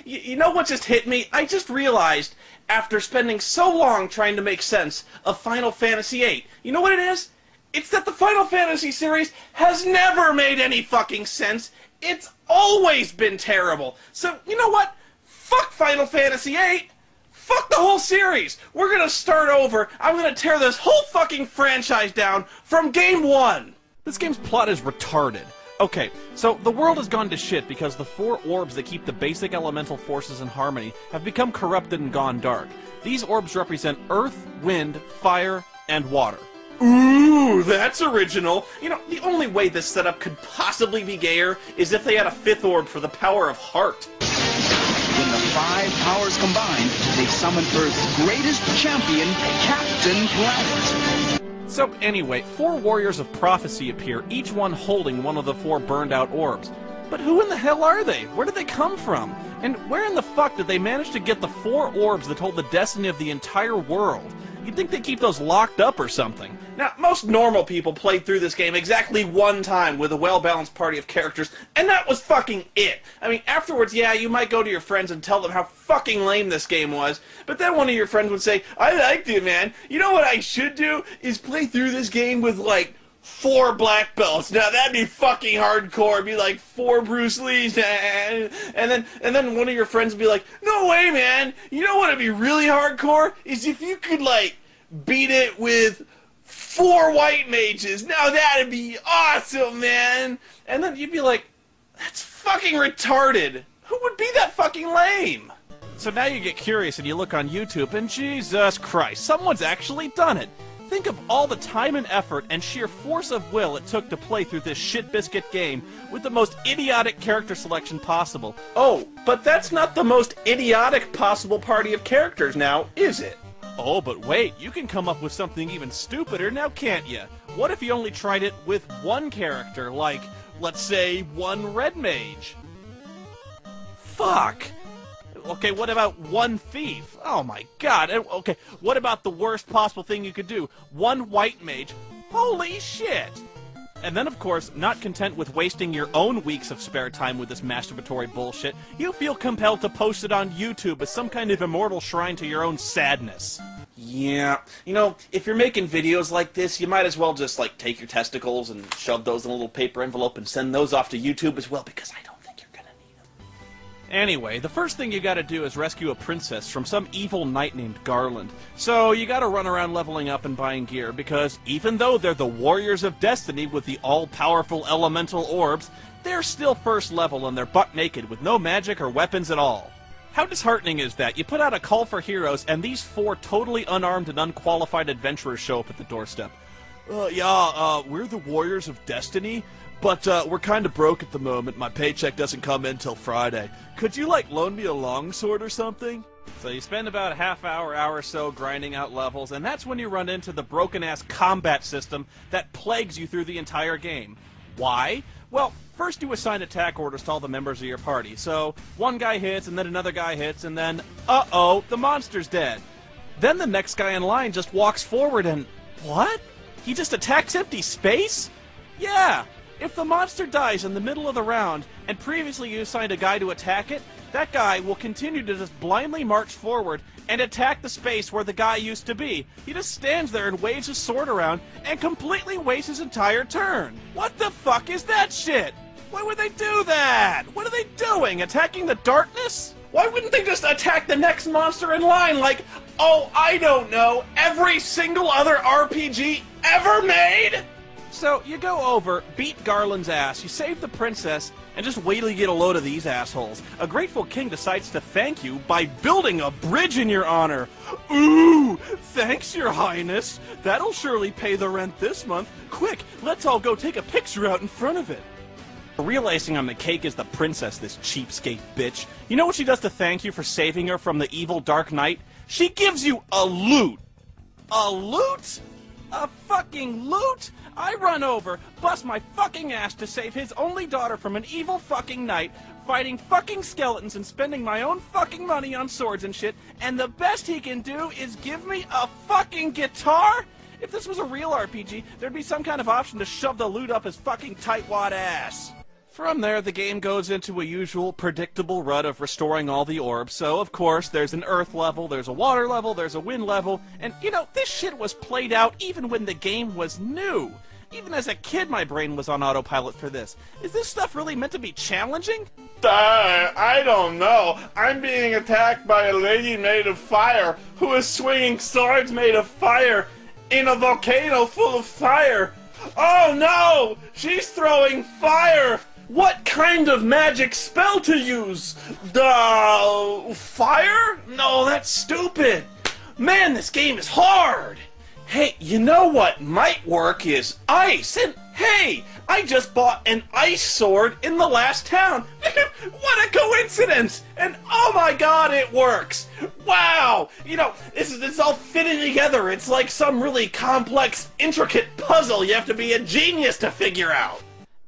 You know what just hit me? I just realized, after spending so long trying to make sense of Final Fantasy VIII, you know what it is? It's that the Final Fantasy series has never made any fucking sense. It's always been terrible. So, you know what? Fuck Final Fantasy VIII. Fuck the whole series. We're gonna start over. I'm gonna tear this whole fucking franchise down from game one. This game's plot is retarded. Okay, so the world has gone to shit because the 4 orbs that keep the basic elemental forces in harmony have become corrupted and gone dark. These orbs represent earth, wind, fire, and water. Ooh, that's original. You know, the only way this setup could possibly be gayer is if they had a 5th orb for the power of heart. When the 5 powers combine, they summon Earth's greatest champion, Captain Planet. So anyway, 4 warriors of prophecy appear, each one holding one of the 4 burned out orbs. But who in the hell are they? Where did they come from? And where in the fuck did they manage to get the 4 orbs that hold the destiny of the entire world? You'd think they keep those locked up or something. Now, most normal people played through this game exactly one time with a well-balanced party of characters, and that was fucking it. I mean, afterwards, yeah, you might go to your friends and tell them how fucking lame this game was, but then one of your friends would say, I liked it, man. You know what I should do? Is play through this game with, like, 4 black belts. Now, that'd be fucking hardcore. It'd be like 4 Bruce Lees, and then one of your friends would be like, no way, man. You know what'd be really hardcore? Is if you could, like, beat it with 4 white mages. Now that'd be awesome, man. And then you'd be like, that's fucking retarded. Who would be that fucking lame? So now you get curious and you look on YouTube and Jesus Christ, someone's actually done it. Think of all the time and effort and sheer force of will it took to play through this shit-biscuit game with the most idiotic character selection possible. Oh, but that's not the most idiotic possible party of characters now, is it? Oh, but wait, you can come up with something even stupider now, can't you? What if you only tried it with 1 character, like, let's say, 1 red mage? Fuck! Okay, what about 1 thief? Oh my god. Okay, what about the worst possible thing you could do? 1 white mage? Holy shit! And then, of course, not content with wasting your own weeks of spare time with this masturbatory bullshit, you feel compelled to post it on YouTube as some kind of immortal shrine to your own sadness. Yeah, you know, if you're making videos like this, you might as well just, like, take your testicles and shove those in a little paper envelope and send those off to YouTube as well, because I don't think you're gonna need them. Anyway, the first thing you gotta do is rescue a princess from some evil knight named Garland. So you gotta run around leveling up and buying gear, because even though they're the warriors of destiny with the all-powerful elemental orbs, they're still first level and they're buck naked with no magic or weapons at all. How disheartening is that? You put out a call for heroes, and these 4 totally unarmed and unqualified adventurers show up at the doorstep. We're the Warriors of Destiny, but we're kind of broke at the moment. My paycheck doesn't come in till Friday. Could you, like, loan me a longsword or something? So you spend about a half-hour or so grinding out levels, and that's when you run into the broken-ass combat system that plagues you through the entire game. Why? Well, first you assign attack orders to all the members of your party. So, one guy hits, and then another guy hits, and then, uh-oh, the monster's dead. Then the next guy in line just walks forward and... what? He just attacks empty space? Yeah! If the monster dies in the middle of the round, and previously you assigned a guy to attack it, that guy will continue to just blindly march forward and attack the space where the guy used to be. He just stands there and waves his sword around and completely wastes his entire turn. What the fuck is that shit? Why would they do that? What are they doing? Attacking the darkness? Why wouldn't they just attack the next monster in line like, oh, I don't know, every single other RPG ever made? So, you go over, beat Garland's ass, you save the princess, and just wait till you get a load of these assholes. A grateful king decides to thank you by building a bridge in your honor. Ooh, thanks, your highness. That'll surely pay the rent this month. Quick, let's all go take a picture out in front of it. The real icing on the cake is the princess, this cheapskate bitch. You know what she does to thank you for saving her from the evil Dark Knight? She gives you a loot. A loot? A fucking loot? I run over, bust my fucking ass to save his only daughter from an evil fucking knight, fighting fucking skeletons and spending my own fucking money on swords and shit, and the best he can do is give me a fucking guitar? If this was a real RPG, there'd be some kind of option to shove the loot up his fucking tightwad ass. From there, the game goes into a usual predictable rut of restoring all the orbs. So, of course, there's an earth level, there's a water level, there's a wind level, and, you know, this shit was played out even when the game was new. Even as a kid, my brain was on autopilot for this. Is this stuff really meant to be challenging? I don't know. I'm being attacked by a lady made of fire who is swinging swords made of fire in a volcano full of fire. Oh no! She's throwing fire! What kind of magic spell to use? Fire? No, that's stupid. Man, this game is hard. Hey, you know what might work is ice. And hey, I just bought an ice sword in the last town. What a coincidence! And oh my god, it works! Wow! You know, it's all fitting together. It's like some really complex, intricate puzzle you have to be a genius to figure out.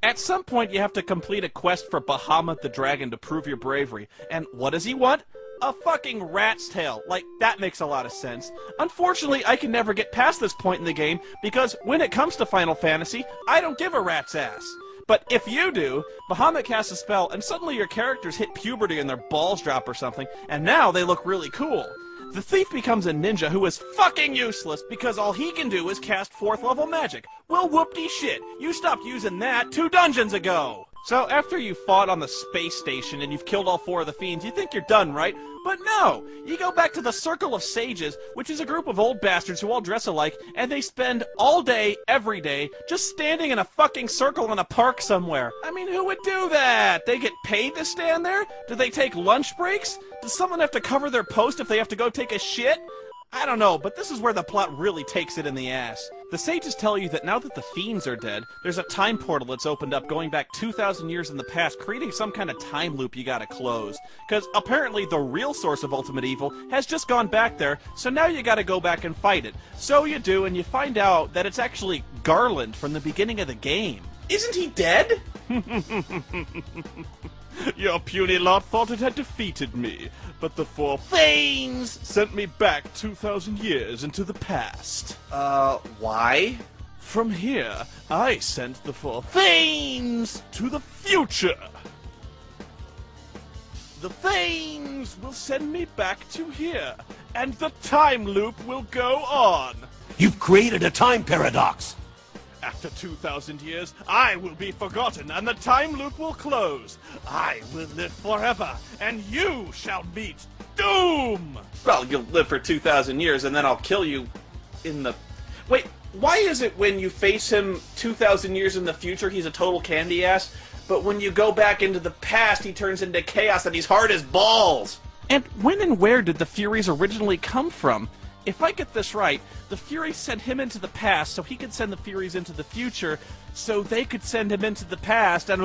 At some point, you have to complete a quest for Bahamut the Dragon to prove your bravery. And what does he want? A fucking rat's tail. Like, that makes a lot of sense. Unfortunately, I can never get past this point in the game, because when it comes to Final Fantasy, I don't give a rat's ass. But if you do, Bahamut casts a spell, and suddenly your characters hit puberty and their balls drop or something, and now they look really cool. The thief becomes a ninja who is fucking useless because all he can do is cast 4th level magic. Well, whoop-de shit. You stopped using that 2 dungeons ago. So after you fought on the space station and you've killed all 4 of the fiends, you think you're done, right? But no! You go back to the Circle of Sages, which is a group of old bastards who all dress alike, and they spend all day, every day, just standing in a fucking circle in a park somewhere. I mean, who would do that? They get paid to stand there? Do they take lunch breaks? Does someone have to cover their post if they have to go take a shit? I don't know, but this is where the plot really takes it in the ass. The sages tell you that now that the fiends are dead, there's a time portal that's opened up going back 2,000 years in the past, creating some kind of time loop you gotta close. Because apparently the real source of ultimate evil has just gone back there, so now you gotta go back and fight it. So you do, and you find out that it's actually Garland from the beginning of the game. Isn't he dead? Your puny lot thought it had defeated me, but the 4 fiends sent me back 2,000 years into the past. Why? From here, I sent the 4 fiends to the future. The fiends will send me back to here, and the time loop will go on. You've created a time paradox. After 2,000 years, I will be forgotten, and the time loop will close. I will live forever, and you shall meet doom! Well, you'll live for 2,000 years, and then I'll kill you in the... Wait, why is it when you face him 2,000 years in the future, he's a total candy ass, but when you go back into the past, he turns into chaos and he's hard as balls? And when and where did the Furies originally come from? If I get this right, the Furies sent him into the past so he could send the Furies into the future so they could send him into the past and...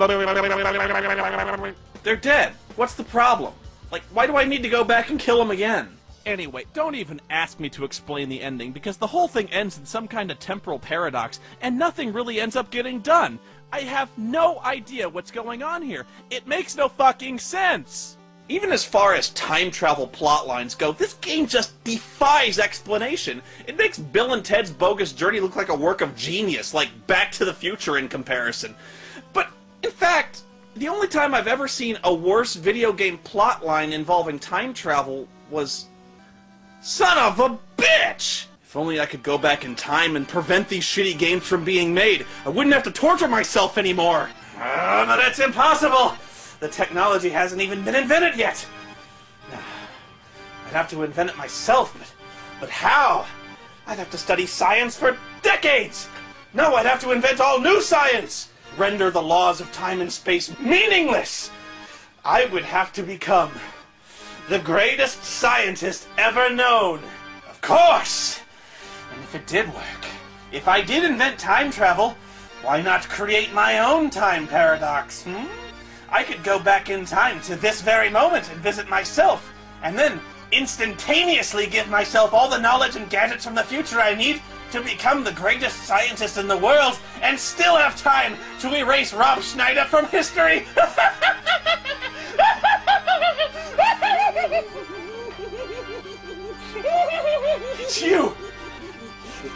They're dead. What's the problem? Like, why do I need to go back and kill him again? Anyway, don't even ask me to explain the ending, because the whole thing ends in some kind of temporal paradox, and nothing really ends up getting done. I have no idea what's going on here. It makes no fucking sense! Even as far as time travel plotlines go, this game just defies explanation. It makes Bill and Ted's Bogus Journey look like a work of genius, like Back to the Future in comparison. But, in fact, the only time I've ever seen a worse video game plotline involving time travel was... Son of a bitch! If only I could go back in time and prevent these shitty games from being made, I wouldn't have to torture myself anymore. But that's impossible! The technology hasn't even been invented yet. I'd have to invent it myself, but how? I'd have to study science for decades. No, I'd have to invent all new science. Render the laws of time and space meaningless. I would have to become the greatest scientist ever known. Of course. And if it did work, if I did invent time travel, why not create my own time paradox, I could go back in time to this very moment and visit myself, and then instantaneously give myself all the knowledge and gadgets from the future I need to become the greatest scientist in the world, and still have time to erase Rob Schneider from history! It's you!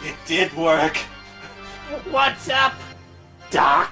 It did work. What's up, Doc?